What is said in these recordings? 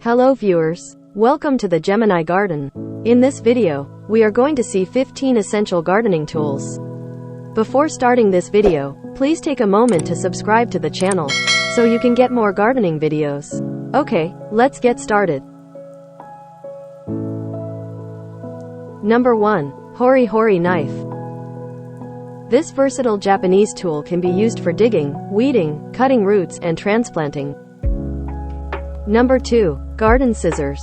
Hello viewers, welcome to the Gemini Garden. In this video, we are going to see 15 essential gardening tools. Before starting this video, please take a moment to subscribe to the channel, so you can get more gardening videos. Okay, let's get started. Number 1. Hori Hori Knife. This versatile Japanese tool can be used for digging, weeding, cutting roots, and transplanting. Number 2. Garden Scissors.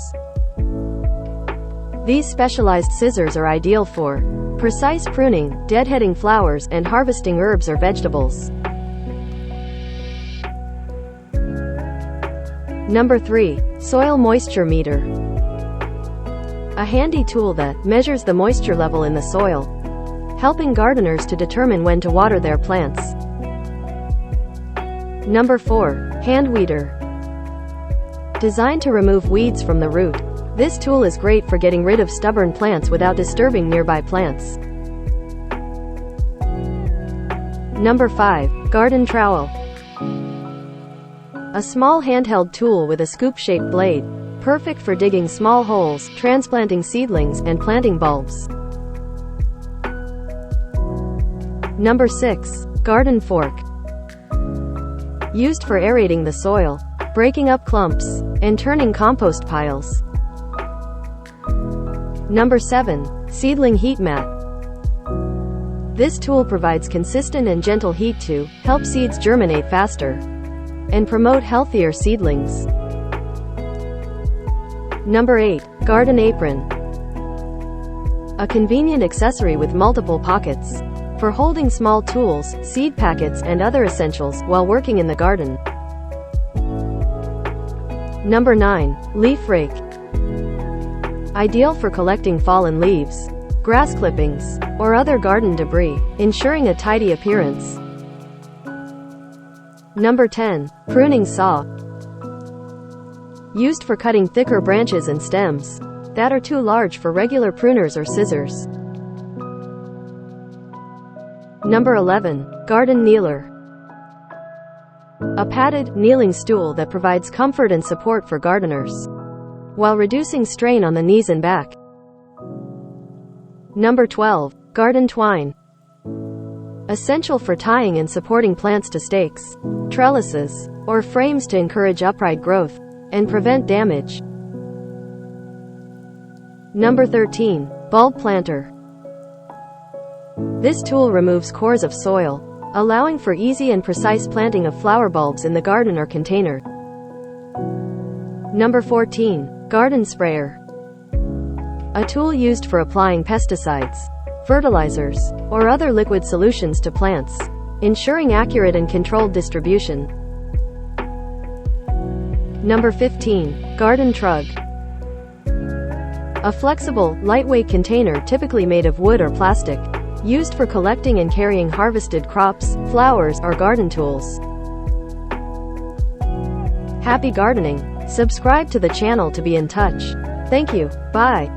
These specialized scissors are ideal for precise pruning, deadheading flowers, and harvesting herbs or vegetables. Number 3. Soil Moisture Meter. A handy tool that measures the moisture level in the soil, helping gardeners to determine when to water their plants. Number 4. Hand Weeder. Designed to remove weeds from the root, this tool is great for getting rid of stubborn plants without disturbing nearby plants. Number 5. Garden Trowel. A small handheld tool with a scoop-shaped blade, perfect for digging small holes, transplanting seedlings, and planting bulbs. Number 6. Garden Fork. Used for aerating the soil, breaking up clumps, and turning compost piles. Number 7. Seedling Heat Mat. This tool provides consistent and gentle heat to help seeds germinate faster and promote healthier seedlings. Number 8. Garden Apron. A convenient accessory with multiple pockets for holding small tools, seed packets, and other essentials while working in the garden. Number 9. Leaf Rake. Ideal for collecting fallen leaves, grass clippings, or other garden debris, ensuring a tidy appearance. Number 10. Pruning Saw. Used for cutting thicker branches and stems that are too large for regular pruners or scissors. Number 11. Garden Kneeler. A padded, kneeling stool that provides comfort and support for gardeners, while reducing strain on the knees and back. Number 12. Garden Twine. Essential for tying and supporting plants to stakes, trellises, or frames to encourage upright growth and prevent damage. Number 13. Bulb Planter. This tool removes cores of soil, allowing for easy and precise planting of flower bulbs in the garden or container. Number 14. Garden Sprayer. A tool used for applying pesticides, fertilizers, or other liquid solutions to plants, ensuring accurate and controlled distribution. Number 15. Garden Trug. A flexible, lightweight container typically made of wood or plastic, used for collecting and carrying harvested crops, flowers, or garden tools. Happy gardening! Subscribe to the channel to be in touch. Thank you. Bye.